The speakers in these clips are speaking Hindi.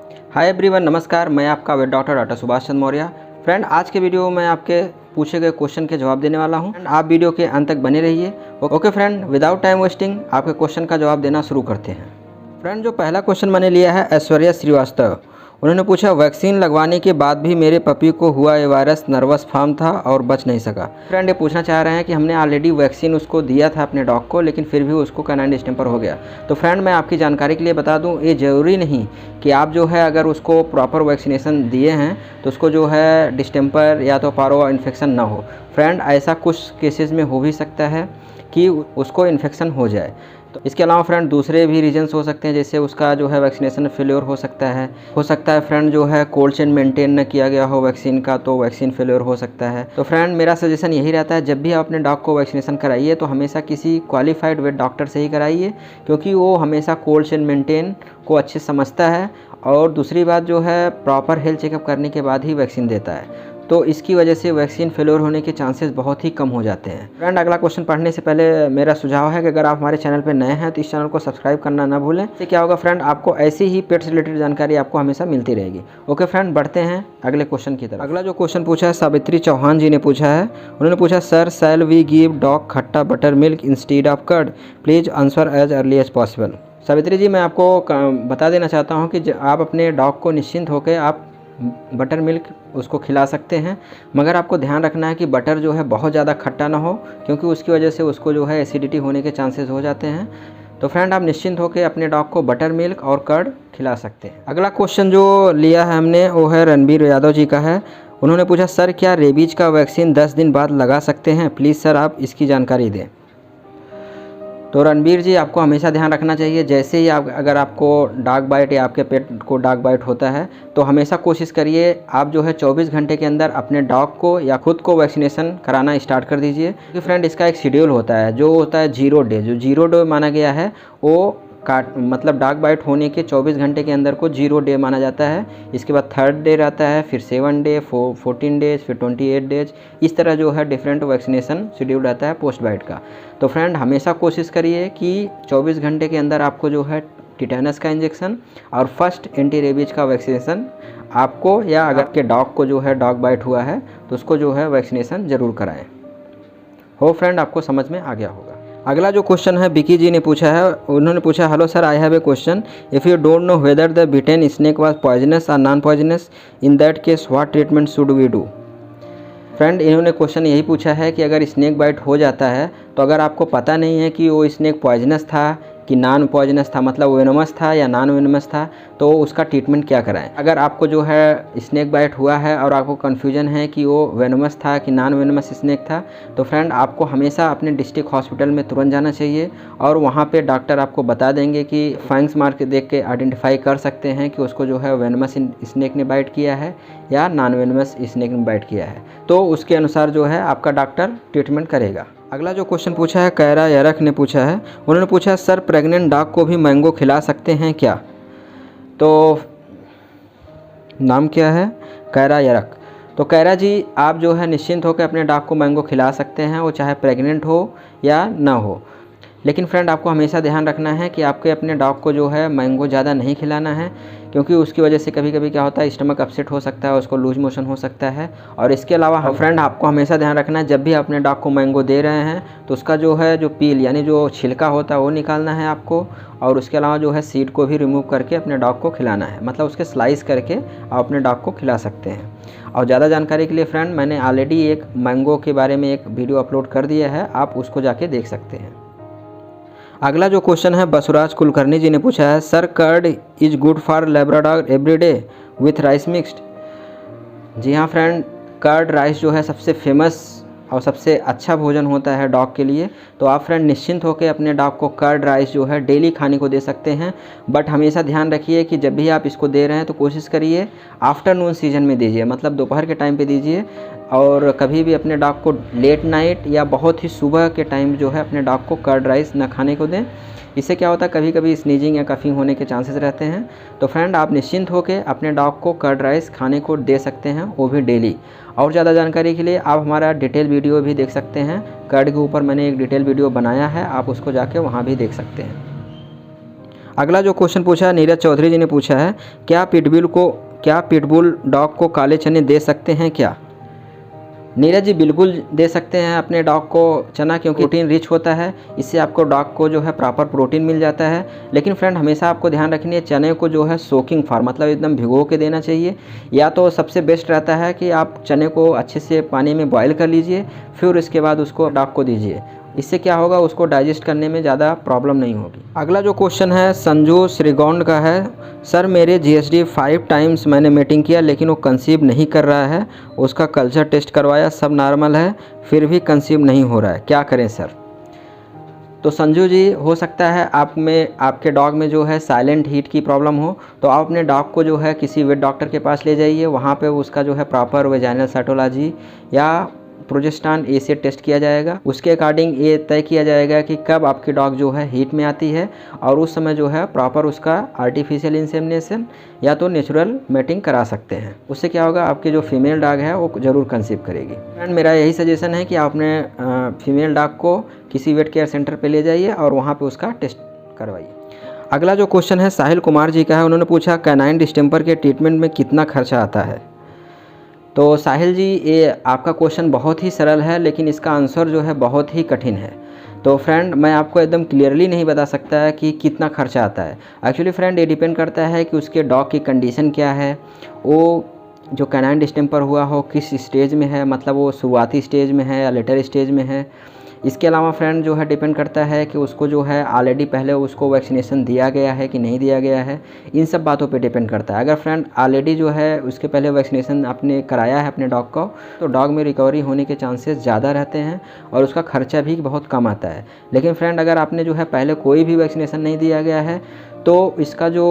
हाय एवरीवन, नमस्कार। मैं आपका wait doctor Subhash Chandra Maurya. Friend, आज के वीडियो में आपके पूछे गए क्वेश्चन के जवाब देने वाला हूं। आप वीडियो के अंत तक बने रहिए। Okay friend, without time wasting आपके क्वेश्चन का जवाब देना शुरू करते हैं। फ्रेंड, जो पहला क्वेश्चन मैंने लिया है ऐश्वर्या श्रीवास्तव। उन्होंने पूछा, वैक्सीन लगवाने के बाद भी मेरे पपी को हुआ ये वायरस नर्वस फॉर्म था और बच नहीं सका। फ्रेंड, ये पूछना चाह रहे हैं कि हमने ऑलरेडी वैक्सीन उसको दिया था अपने डॉग को, लेकिन फिर भी उसको कैनाइन डिस्टेंपर हो गया। तो फ्रेंड, मैं आपकी जानकारी के लिए बता दूं, ये ज़रूरी नहीं कि आप जो है अगर उसको प्रॉपर वैक्सीनेशन दिए हैं तो उसको जो है डिस्टेंपर या तो पारो इन्फेक्शन ना हो। फ्रेंड, ऐसा कुछ केसेस में हो भी सकता है कि उसको इन्फेक्शन हो जाए। तो इसके अलावा फ्रेंड दूसरे भी रीजन्स हो सकते हैं, जैसे उसका जो है वैक्सीनेशन फेल्योर हो सकता है फ्रेंड जो है कोल्ड चेन मेंटेन न किया गया हो वैक्सीन का, तो वैक्सीन फेल्योर हो सकता है। तो फ्रेंड, मेरा सजेशन यही रहता है, जब भी आप अपने डॉग को वैक्सीनेशन कराइए तो हमेशा किसी क्वालिफाइड वेट डॉक्टर से ही कराइए, क्योंकि वो हमेशा कोल्ड चेन मेंटेन को अच्छे समझता है और दूसरी बात जो है प्रॉपर हेल्थ चेकअप करने के बाद ही वैक्सीन देता है। तो इसकी वजह से वैक्सीन फेल्योर होने के चांसेस बहुत ही कम हो जाते हैं। फ्रेंड, अगला क्वेश्चन पढ़ने से पहले मेरा सुझाव है कि अगर आप हमारे चैनल पर नए हैं तो इस चैनल को सब्सक्राइब करना ना भूलें। इससे क्या होगा फ्रेंड, आपको ऐसी ही पेट्स रिलेटेड जानकारी आपको हमेशा मिलती रहेगी। ओके फ्रेंड, बढ़ते हैं अगले क्वेश्चन की तरफ। अगला जो क्वेश्चन पूछा है सावित्री चौहान जी ने पूछा है। उन्होंने पूछा, sir shall we give dog खट्टा butter milk instead of curd? Please answer as early as possible. Savitri ji, मैं आपको बता देना चाहता हूँ कि आप अपने डॉग को निश्चिंत होकर आप बटर मिल्क उसको खिला सकते हैं, मगर आपको ध्यान रखना है कि बटर जो है बहुत ज़्यादा खट्टा ना हो, क्योंकि उसकी वजह से उसको जो है एसिडिटी होने के चांसेस हो जाते हैं। तो फ्रेंड, आप निश्चिंत होकर अपने डॉग को बटर मिल्क और कर्ड खिला सकते हैं। अगला क्वेश्चन जो लिया है हमने वो है रणबीर यादव जी का है। उन्होंने पूछा, सर क्या रेबीज का वैक्सीन 10 दिन बाद लगा सकते हैं? प्लीज़ सर आप इसकी जानकारी दें। तो रणबीर जी, आपको हमेशा ध्यान रखना चाहिए, जैसे ही अगर आपको डॉग बाइट या आपके पेट को डॉग बाइट होता है तो हमेशा कोशिश करिए आप जो है 24 घंटे के अंदर अपने डॉग को या खुद को वैक्सीनेशन कराना स्टार्ट कर दीजिए। क्योंकि फ्रेंड, इसका एक शेड्यूल होता है जो होता है 0 डे। जो 0 डे माना गया है वो मतलब डॉग बाइट होने के 24 घंटे के अंदर को 0 डे माना जाता है। इसके बाद 3rd डे रहता है, फिर 7 डे, 14 डेज, फिर 28 डेज। इस तरह जो है डिफरेंट वैक्सीनेशन शेड्यूल रहता है पोस्ट बाइट का। तो फ्रेंड, हमेशा कोशिश करिए कि 24 घंटे के अंदर आपको जो है टिटेनस का इंजेक्शन और फर्स्ट एंटी रेबीज का वैक्सीनेशन आपको, या अगर के डॉग को जो है डॉग बाइट हुआ है तो उसको जो है वैक्सीनेशन ज़रूर कराएँ। हो फ्रेंड, आपको समझ में आ गया होगा। अगला जो क्वेश्चन है विकी जी ने पूछा है। उन्होंने पूछा, hello sir, I have a question. If you don't know whether the bitten snake was poisonous और non poisonous, in that case what treatment should we do? Friend, इन्होंने क्वेश्चन यही पूछा है कि अगर स्नेक बाइट हो जाता है तो अगर आपको पता नहीं है कि वो स्नेक पॉइजनस था कि नॉन पॉइजनस था, मतलब वेनमस था या नॉन वेनमस था, तो उसका ट्रीटमेंट क्या कराएं। अगर आपको जो है स्नेक बाइट हुआ है और आपको कन्फ्यूजन है कि वो वेनमस था कि नॉन वेनमस स्नेक था, तो फ्रेंड आपको हमेशा अपने डिस्ट्रिक्ट हॉस्पिटल में तुरंत जाना चाहिए और वहाँ पे डॉक्टर आपको बता देंगे कि फैंग्स मार्क देख के आइडेंटिफाई कर सकते हैं कि उसको जो है वेनमस स्नेक ने बाइट किया है या नॉन वेनमस स्नेक ने बाइट किया है। तो उसके अनुसार जो है आपका डॉक्टर ट्रीटमेंट करेगा। अगला जो क्वेश्चन पूछा है कैरा यरक ने पूछा है। उन्होंने पूछा, सर प्रेग्नेंट डॉग को भी मैंगो खिला सकते हैं क्या? तो नाम क्या है? कैरा यरक। तो कैरा जी, आप जो है निश्चिंत होकर अपने डॉग को मैंगो खिला सकते हैं, वो चाहे प्रेग्नेंट हो या ना हो। लेकिन फ्रेंड, आपको हमेशा ध्यान रखना है कि आपके अपने डॉग को जो है मैंगो ज़्यादा नहीं खिलाना है, क्योंकि उसकी वजह से कभी कभी क्या होता है, स्टमक अपसेट हो सकता है, उसको लूज मोशन हो सकता है। और इसके अलावा फ्रेंड, आपको हमेशा ध्यान रखना है, जब भी अपने डॉग को मैंगो दे रहे हैं तो उसका जो है जो पील यानी जो छिलका होता है वो निकालना है आपको, और उसके अलावा जो है सीड को भी रिमूव करके अपने डॉग को खिलाना है, मतलब उसके स्लाइस करके आप अपने डॉग को खिला सकते हैं। और ज़्यादा जानकारी के लिए फ्रेंड, मैंने ऑलरेडी एक मैंगो के बारे में एक वीडियो अपलोड कर दिया है, आप उसको जाके देख सकते हैं। अगला जो क्वेश्चन है बसुराज कुलकर्णी जी ने पूछा है, sir curd is good for Labrador every day with rice mixed? जी हाँ फ्रेंड, कर्ड राइस जो है सबसे फेमस और सबसे अच्छा भोजन होता है डॉग के लिए। तो आप फ्रेंड निश्चिंत होकर अपने डॉग को कर्ड राइस जो है डेली खाने को दे सकते हैं। बट हमेशा ध्यान रखिए कि जब भी आप इसको दे रहे हैं तो कोशिश करिए आफ्टरनून सीजन में दीजिए, मतलब दोपहर के टाइम पे दीजिए। और कभी भी अपने डॉग को लेट नाइट या बहुत ही सुबह के टाइम जो है अपने डॉग को कर्ड राइस न खाने को दें। इससे क्या होता है, कभी कभी स्नीजिंग या कफिंग होने के चांसेस रहते हैं। तो फ्रेंड, आप निश्चिंत होकर अपने डॉग को कर्ड राइस खाने को दे सकते हैं, वो भी डेली। और ज़्यादा जानकारी के लिए आप हमारा डिटेल वीडियो भी देख सकते हैं। कर्ड के ऊपर मैंने एक डिटेल वीडियो बनाया है, आप उसको जाके वहाँ भी देख सकते हैं। अगला जो क्वेश्चन पूछा है नीरज चौधरी जी ने पूछा है, क्या पिटबुल डॉग को काले चने दे सकते हैं क्या? नीरज जी बिल्कुल दे सकते हैं अपने डॉग को चना, क्योंकि प्रोटीन रिच होता है। इससे आपको डॉग को जो है प्रॉपर प्रोटीन मिल जाता है। लेकिन फ्रेंड हमेशा आपको ध्यान रखनी है, चने को जो है सोकिंग फॉर्म मतलब एकदम भिगो के देना चाहिए। या तो सबसे बेस्ट रहता है कि आप चने को अच्छे से पानी में बॉयल कर लीजिए, फिर इसके बाद उसको डॉग को दीजिए। इससे क्या होगा, उसको डाइजेस्ट करने में ज़्यादा प्रॉब्लम नहीं होगी। अगला जो क्वेश्चन है संजू श्रीगौंड का है, सर मेरे GSD 5 टाइम्स मैंने मीटिंग किया लेकिन वो कंसीव नहीं कर रहा है। उसका कल्चर टेस्ट करवाया, सब नॉर्मल है, फिर भी कंसीव नहीं हो रहा है, क्या करें सर? तो संजू जी हो सकता है आपके डॉग में जो है साइलेंट हीट की प्रॉब्लम हो, तो आप अपने डॉग को जो है किसी वेट डॉक्टर के पास ले जाइए। वहाँ पे उसका जो है प्रॉपर वेजाइनल साइटोलॉजी या प्रोजेस्टेरॉन एसिड टेस्ट किया जाएगा। उसके अकॉर्डिंग ये तय किया जाएगा कि कब आपकी डॉग जो है हीट में आती है, और उस समय जो है प्रॉपर उसका आर्टिफिशियल इंसेमिनेशन या तो नेचुरल मेटिंग करा सकते हैं। उससे क्या होगा, आपकी जो फीमेल डॉग है वो ज़रूर कंसीव करेगी। एंड मेरा यही सजेशन है कि आप अपने फीमेल डॉग को किसी वेट केयर सेंटर पे ले जाइए और वहाँ पे उसका टेस्ट करवाइए। अगला जो क्वेश्चन है साहिल कुमार जी का है। उन्होंने पूछा कैनाइन डिस्टेंपर के ट्रीटमेंट में कितना खर्चा आता है? तो साहिल जी ये आपका क्वेश्चन बहुत ही सरल है, लेकिन इसका आंसर जो है बहुत ही कठिन है। तो फ्रेंड मैं आपको एकदम क्लियरली नहीं बता सकता है कि कितना खर्चा आता है। एक्चुअली फ्रेंड ये डिपेंड करता है कि उसके डॉग की कंडीशन क्या है, वो जो कैनाइन डिस्टेंपर हुआ हो किस स्टेज में है, मतलब वो शुरुआती स्टेज में है या लेटर स्टेज में है। इसके अलावा फ्रेंड जो है डिपेंड करता है कि उसको जो है ऑलरेडी पहले उसको वैक्सीनेशन दिया गया है कि नहीं दिया गया है। इन सब बातों पे डिपेंड करता है। अगर फ्रेंड ऑलरेडी जो है उसके पहले वैक्सीनेशन आपने कराया है अपने डॉग को, तो डॉग में रिकवरी होने के चांसेस ज़्यादा रहते हैं और उसका खर्चा भी बहुत कम आता है। लेकिन फ्रेंड अगर आपने जो है पहले कोई भी वैक्सीनेशन नहीं दिया गया है, तो इसका जो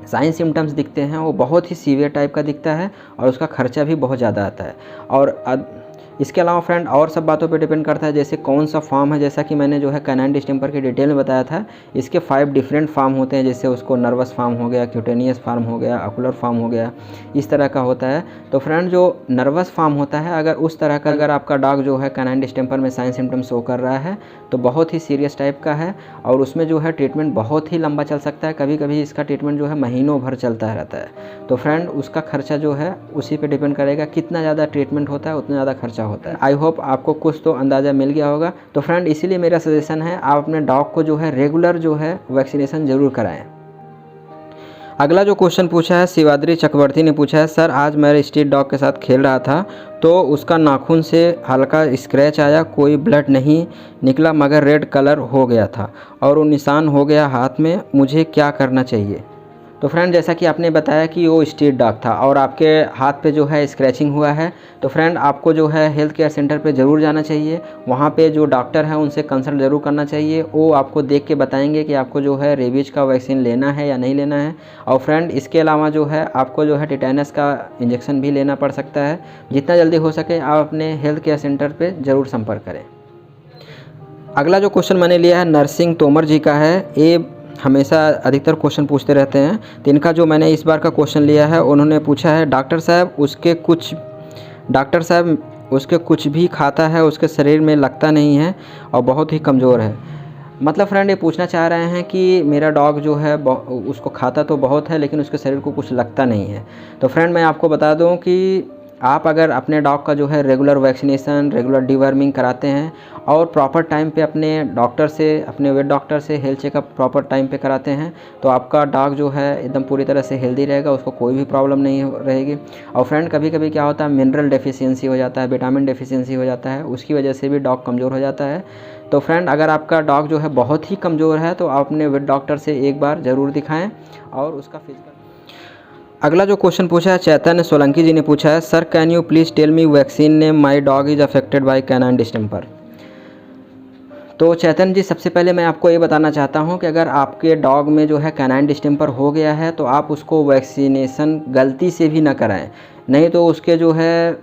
साइन सिम्टम्स दिखते हैं वो बहुत ही सीवियर टाइप का दिखता है और उसका खर्चा भी बहुत ज़्यादा आता है। और इसके अलावा फ्रेंड और सब बातों पे डिपेंड करता है, जैसे कौन सा फॉर्म है। जैसा कि मैंने जो है कैनाइन डिस्टेंपर के डिटेल में बताया था, इसके 5 डिफरेंट फॉर्म होते हैं। जैसे उसको नर्वस फॉर्म हो गया, क्यूटेनियस फॉर्म हो गया, ऑकुलर फॉर्म हो गया, इस तरह का होता है। तो फ्रेंड जो नर्वस फॉर्म होता है, अगर उस तरह का अगर आपका डॉग जो है कैनाइन डिस्टेंपर में साइन सिम्टम्स शो कर रहा है, तो बहुत ही सीरियस टाइप का है और उसमें जो है ट्रीटमेंट बहुत ही लंबा चल सकता है। कभी कभी इसका ट्रीटमेंट जो है महीनों भर चलता रहता है। तो फ्रेंड उसका खर्चा जो है उसी पे डिपेंड करेगा, कितना ज़्यादा ट्रीटमेंट होता है उतना ज़्यादा खर्चा होता है। आई होप आपको कुछ तो अंदाज़ा मिल गया होगा। तो फ्रेंड इसीलिए मेरा सजेशन है आप अपने डॉग को जो है रेगुलर जो है वैक्सीनेशन ज़रूर कराएं। अगला जो क्वेश्चन पूछा है शिवाद्री चक्रवर्ती ने पूछा है, सर आज मैं स्ट्रीट डॉग के साथ खेल रहा था तो उसका नाखून से हल्का स्क्रैच आया, कोई ब्लड नहीं निकला मगर रेड कलर हो गया था और वो निशान हो गया हाथ में, मुझे क्या करना चाहिए? तो फ्रेंड जैसा कि आपने बताया कि वो स्ट्रीट डॉग था और आपके हाथ पे जो है स्क्रैचिंग हुआ है, तो फ्रेंड आपको जो है हेल्थ केयर सेंटर पे ज़रूर जाना चाहिए। वहाँ पे जो डॉक्टर है उनसे कंसल्ट ज़रूर करना चाहिए। वो आपको देख के बताएंगे कि आपको जो है रेबीज का वैक्सीन लेना है या नहीं लेना है। और फ्रेंड इसके अलावा जो है आपको जो है टिटेनस का इंजेक्शन भी लेना पड़ सकता है। जितना जल्दी हो सके आप अपने हेल्थ केयर सेंटर पर ज़रूर संपर्क करें। अगला जो क्वेश्चन मैंने लिया है नरसिंह तोमर जी का है। ये हमेशा अधिकतर क्वेश्चन पूछते रहते हैं, तो इनका जो मैंने इस बार का क्वेश्चन लिया है, उन्होंने पूछा है डॉक्टर साहब उसके कुछ भी खाता है, उसके शरीर में लगता नहीं है और बहुत ही कमज़ोर है। मतलब फ्रेंड ये पूछना चाह रहे हैं कि मेरा डॉग जो है उसको खाता तो बहुत है लेकिन उसके शरीर को कुछ लगता नहीं है। तो फ्रेंड मैं आपको बता दूं कि आप अगर अपने डॉग का जो है रेगुलर वैक्सीनेशन, रेगुलर डिवर्मिंग कराते हैं और प्रॉपर टाइम पे अपने डॉक्टर से, अपने वेट डॉक्टर से हेल्थ चेकअप प्रॉपर टाइम पे कराते हैं, तो आपका डॉग जो है एकदम पूरी तरह से हेल्दी रहेगा, उसको कोई भी प्रॉब्लम नहीं रहेगी। और फ्रेंड कभी कभी क्या होता है, मिनरल डेफिशिएंसी हो जाता है, विटामिन डेफिशिएंसी हो जाता है, उसकी वजह से भी डॉग कमज़ोर हो जाता है। तो फ्रेंड अगर आपका डॉग जो है बहुत ही कमज़ोर है तो आप अपने वेट डॉक्टर से एक बार ज़रूर दिखाएँ और उसका फिजिकल। अगला जो क्वेश्चन पूछा है चैतन्य सोलंकी जी ने पूछा है, sir can you please tell me vaccine name, my dog is affected by canine distemper. तो चैतन्य जी सबसे पहले मैं आपको ये बताना चाहता हूँ कि अगर आपके डॉग में जो है कैनाइन डिस्टेंपर हो गया है तो आप उसको वैक्सीनेशन गलती से भी ना कराएं, नहीं तो उसके जो है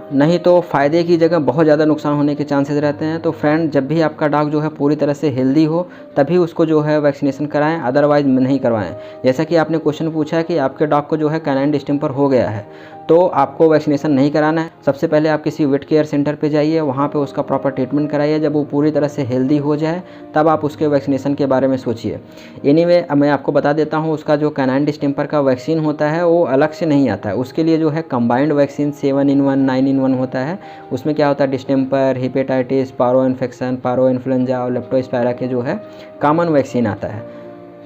नहीं तो फ़ायदे की जगह बहुत ज़्यादा नुकसान होने के चांसेस रहते हैं। तो फ्रेंड जब भी आपका डॉग जो है पूरी तरह से हेल्दी हो तभी उसको जो है वैक्सीनेशन कराएं, अदरवाइज़ नहीं करवाएं। जैसा कि आपने क्वेश्चन पूछा है कि आपके डॉग को जो है कैनाइन डिस्टेंपर हो गया है, तो आपको वैक्सीनेशन नहीं कराना है। सबसे पहले आप किसी वेट केयर सेंटर पे जाइए, वहाँ पे उसका प्रॉपर ट्रीटमेंट कराइए। जब वो पूरी तरह से हेल्दी हो जाए तब आप उसके वैक्सीनेशन के बारे में सोचिए। एनीवे मैं आपको बता देता हूँ, उसका जो कैनाइन डिस्टेंपर का वैक्सीन होता है वो अलग से नहीं आता है। उसके लिए जो है कंबाइंड वैक्सीन 7 in 1 9 in 1 होता है। उसमें क्या होता है, डिस्टेंपर, हेपेटाइटिस, पारो इन्फेक्शन, पारो इन्फ्लुएंजा और लेप्टोस्पायरा के जो है कॉमन वैक्सीन आता है।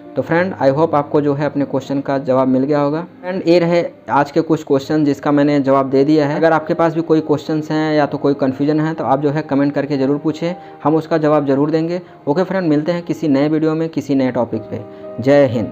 तो फ्रेंड आई होप आपको जो है अपने क्वेश्चन का जवाब मिल गया होगा। फ्रेंड ये रहे आज के कुछ क्वेश्चन जिसका मैंने जवाब दे दिया है। अगर आपके पास भी कोई क्वेश्चंस हैं या तो कोई कन्फ्यूजन है तो आप जो है कमेंट करके ज़रूर पूछें, हम उसका जवाब ज़रूर देंगे। ओके फ्रेंड, मिलते हैं किसी नए वीडियो में किसी नए टॉपिक पे। जय हिंद।